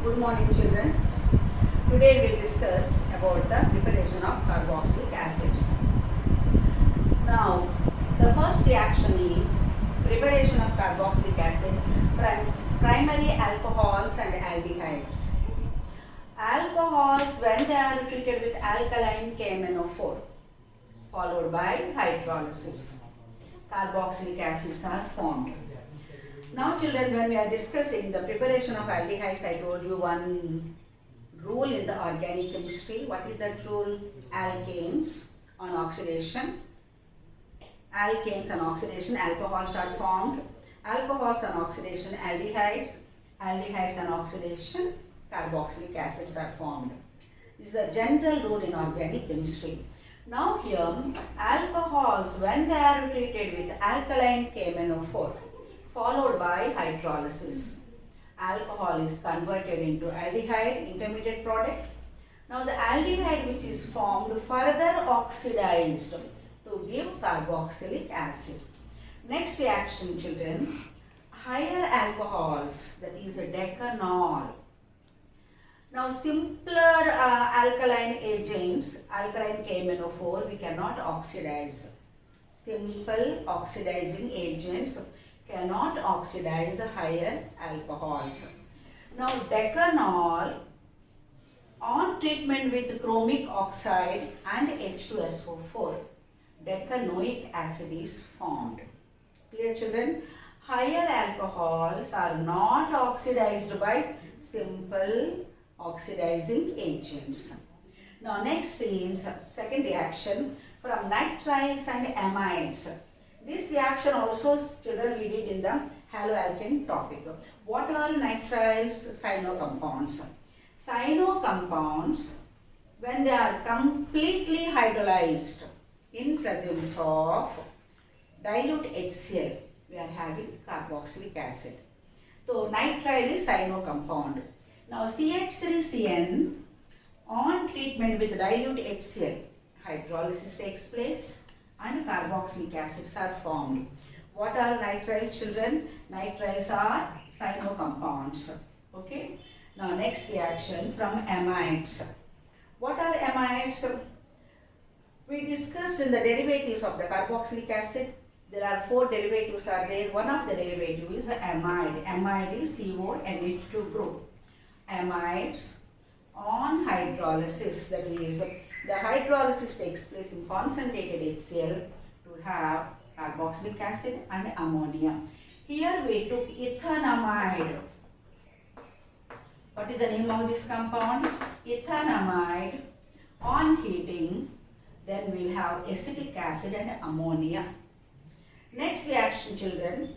Good morning, children. Today we'll discuss about the preparation of carboxylic acids. Now, the first reaction is preparation of carboxylic acid, primary alcohols and aldehydes. Alcohols, when they are treated with alkaline KMnO4, followed by hydrolysis, carboxylic acids are formed. Now children, when we are discussing the preparation of aldehydes, I told you one rule in the organic chemistry. What is that rule? Alkanes on oxidation. Alkanes on oxidation, alcohols are formed. Alcohols on oxidation, aldehydes. Aldehydes on oxidation, carboxylic acids are formed. This is a general rule in organic chemistry. Now here, alcohols, when they are treated with alkaline KMnO4, followed by hydrolysis, alcohol is converted into aldehyde, intermediate product. Now the aldehyde which is formed further oxidized to give carboxylic acid. Next reaction children, higher alcohols, that is a decanol. Now simpler alkaline agents, alkaline KMnO4, we cannot oxidize. Simple oxidizing agents cannot oxidize higher alcohols. Now decanol on treatment with chromic oxide and H2SO4, decanoic acid is formed. Clear children? Higher alcohols are not oxidized by simple oxidizing agents. Now next is second reaction from nitriles and amides. This reaction also children we did in the haloalkane topic. What are nitriles? Cyano compounds. Cyano compounds, when they are completely hydrolyzed in presence of dilute HCl, we are having carboxylic acid. So nitrile is cyano compound. Now CH3CN on treatment with dilute HCl, hydrolysis takes place and carboxylic acids are formed. What are nitriles children? Nitriles are cyano compounds. Okay. Now next reaction from amides. What are amides? We discussed in the derivatives of the carboxylic acid. There are 4 derivatives are there. One of the derivatives is amide. Amide is CONH2 group. Amides on hydrolysis, that is the hydrolysis takes place in concentrated HCl to have carboxylic acid and ammonia. Here we took ethanamide. What is the name of this compound? Ethanamide. On heating, then we will have acetic acid and ammonia. Next reaction children,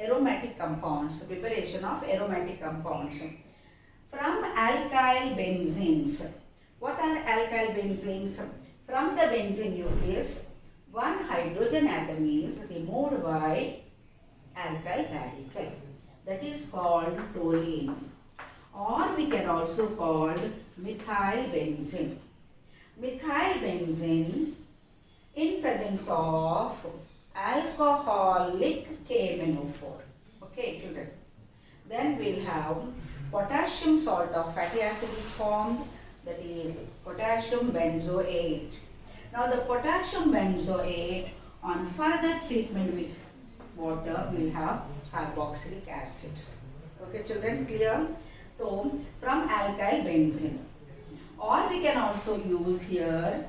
aromatic compounds, preparation of aromatic compounds. From alkyl benzenes. What are alkyl benzenes? From the benzene nucleus, one hydrogen atom is removed by alkyl radical. That is called toluene. Or we can also call methyl benzene. Methyl benzene in presence of alcoholic KMnO4. Okay, children. Then we'll have potassium salt of fatty acid is formed. That is potassium benzoate. Now the potassium benzoate on further treatment with water will have carboxylic acids. Okay children, clear? So from alkyl benzene. Or we can also use here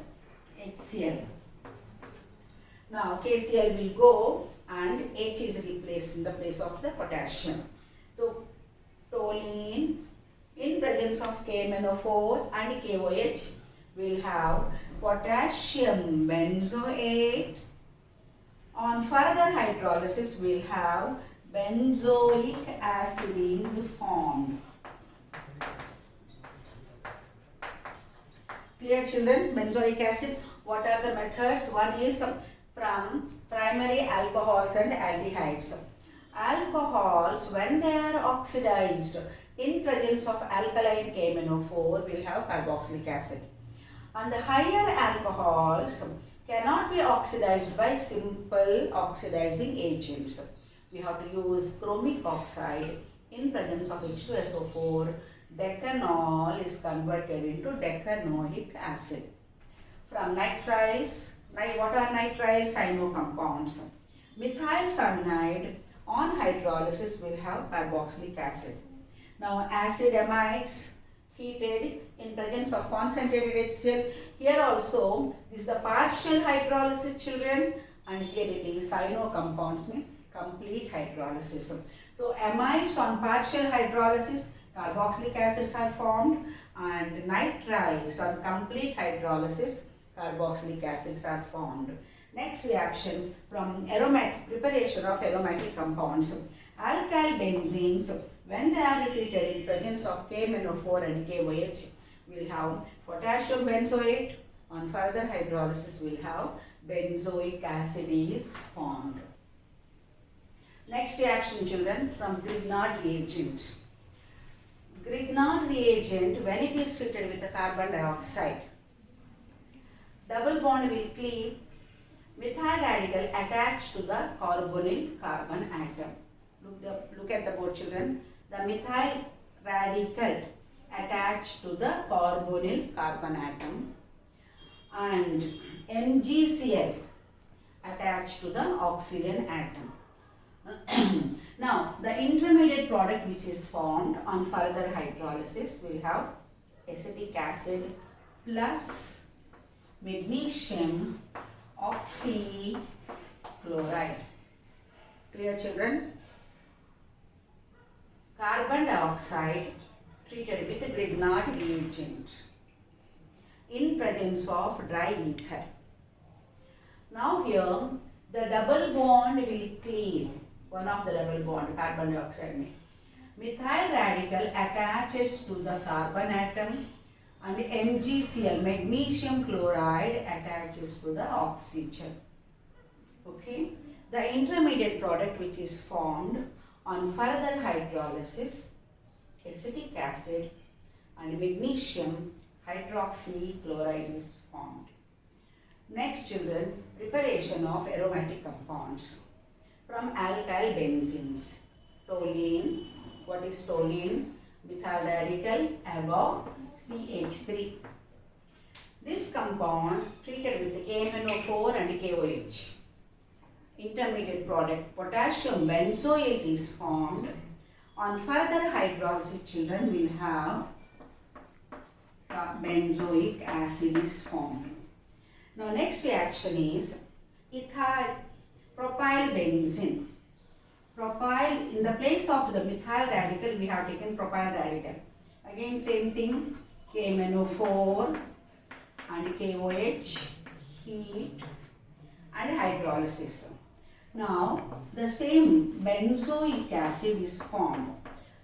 HCl. Now KCl will go and H is replaced in the place of the potassium. So toluene in presence of KMnO4 and KOH will have potassium benzoate. On further hydrolysis will have benzoic acid is formed. Clear children? Benzoic acid. What are the methods? One is from primary alcohols and aldehydes. Alcohols, when they are oxidized in presence of alkaline KMnO4, will have carboxylic acid. And the higher alcohols cannot be oxidized by simple oxidizing agents. We have to use chromic oxide in presence of H2SO4, decanol is converted into decanoic acid. From nitriles, what are nitriles? Cyano compounds. Methyl cyanide on hydrolysis will have carboxylic acid. Now acid amides heated in presence of concentrated HCl. Here also this is the partial hydrolysis, children, and here it is cyano compounds mean complete hydrolysis. So amides on partial hydrolysis, carboxylic acids are formed, and nitriles on complete hydrolysis, carboxylic acids are formed. Next reaction from preparation of aromatic compounds. Alkyl benzenes, when they are treated in presence of KMnO4 and KOH, will have potassium benzoate. On further hydrolysis, will have benzoic acid is formed. Next reaction, children, from Grignard reagent. Grignard reagent, when it is treated with the carbon dioxide, double bond will cleave methyl radical attached to the carbonyl carbon atom. Look at the board, children. The methyl radical attached to the carbonyl carbon atom and MgCl attached to the oxygen atom. Now, the intermediate product which is formed on further hydrolysis will have acetic acid plus magnesium oxychloride. Clear, children? Carbon dioxide treated with the Grignard reagent in presence of dry ether. Now here the double bond will cleave, one of the double bond, carbon dioxide. Methyl radical attaches to the carbon atom and MgCl, magnesium chloride, attaches to the oxygen. Okay. The intermediate product which is formed on further hydrolysis, acetic acid and magnesium hydroxychloride is formed. Next, children, preparation of aromatic compounds from alkyl benzenes. Toluene, what is toluene? Methyl radical above CH3. This compound treated with KMnO4 and KOH. Intermediate product potassium benzoate is formed. On further hydrolysis, children will have benzoic acid is formed. Now next reaction is ethyl propyl benzene. Propyl, in the place of the methyl radical we have taken propyl radical. Again same thing, KMnO4 and KOH, heat and hydrolysis. Now the same benzoic acid is formed.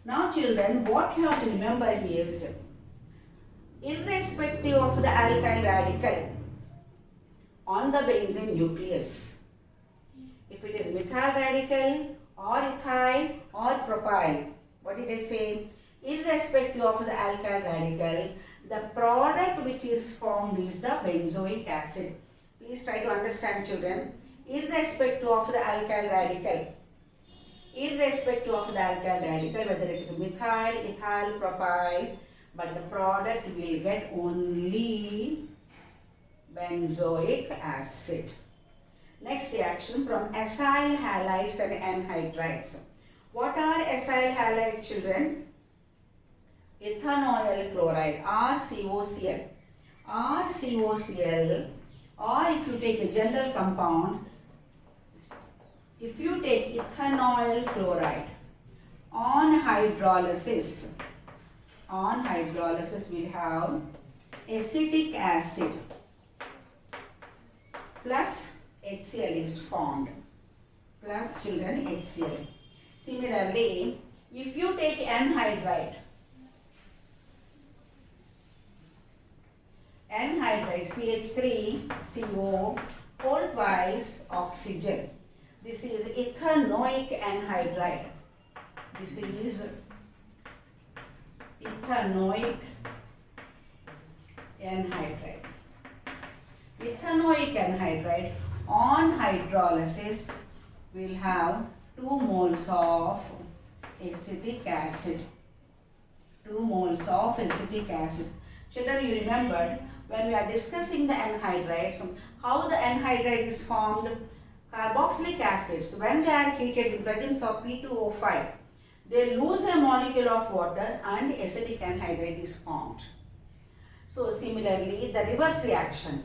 Now children, what you have to remember is, irrespective of the alkyl radical on the benzene nucleus, if it is methyl radical or ethyl or propyl, what did I say? Irrespective of the alkyl radical, the product which is formed is the benzoic acid. Please try to understand, children. Irrespective of the alkyl radical, whether it is methyl, ethyl, propyl, but the product will get only benzoic acid. Next reaction from acyl halides and anhydrides. What are acyl halides, children? Ethanoyl chloride, RCOCl. RCOCl, or if you take a general compound, if you take ethanoyl chloride on hydrolysis we'll have acetic acid plus HCl is formed, plus children HCl. Similarly, if you take anhydride CH3CO whole twice oxygen, this is ethanoic anhydride. This is ethanoic anhydride. Ethanoic anhydride on hydrolysis will have 2 moles of acetic acid. 2 moles of acetic acid. Children, you remembered when we are discussing the anhydrides, how the anhydride is formed? Carboxylic acids, when they are heated in presence of P2O5, they lose a molecule of water and acetic anhydride is formed. So similarly, the reverse reaction,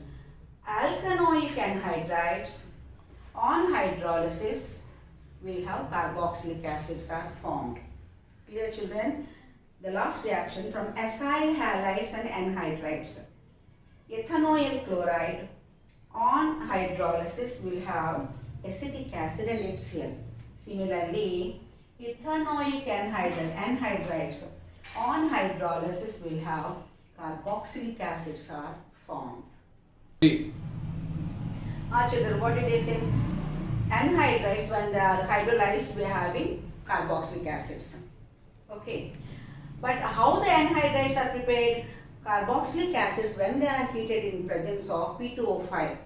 alkanoic anhydrides on hydrolysis will have carboxylic acids are formed. Clear, children? The last reaction from acyl halides and anhydrides. Ethanoyl chloride on hydrolysis will have acetic acid and HCl. Similarly, ethanoic anhydrides on hydrolysis will have carboxylic acids are formed. Children, what did they say? Anhydrides, when they are hydrolyzed, we are having carboxylic acids. Okay. But how the anhydrides are prepared? Carboxylic acids, when they are heated in presence of P2O5,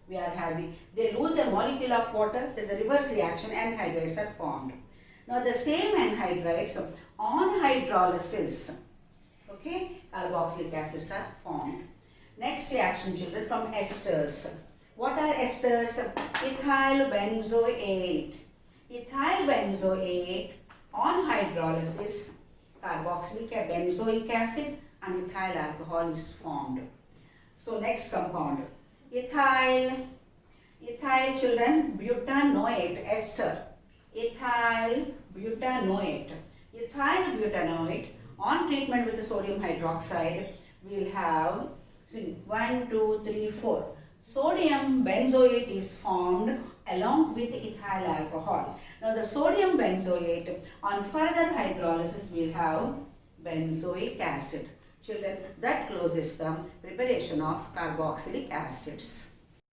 we are having, they lose a molecule of water, there is a reverse reaction, anhydrides are formed. Now the same anhydrides on hydrolysis, okay, carboxylic acids are formed. Next reaction, children, from esters. What are esters? Ethyl benzoate. Ethyl benzoate on hydrolysis, carboxylic benzoic acid and ethyl alcohol is formed. So next compound, ethyl children, butanoate ester, ethyl butanoate. Ethyl butanoate on treatment with the sodium hydroxide will have 1, 2, 3, 4. Sodium benzoate is formed along with ethyl alcohol. Now the sodium benzoate on further hydrolysis will have benzoic acid. Children, that closes the preparation of carboxylic acids.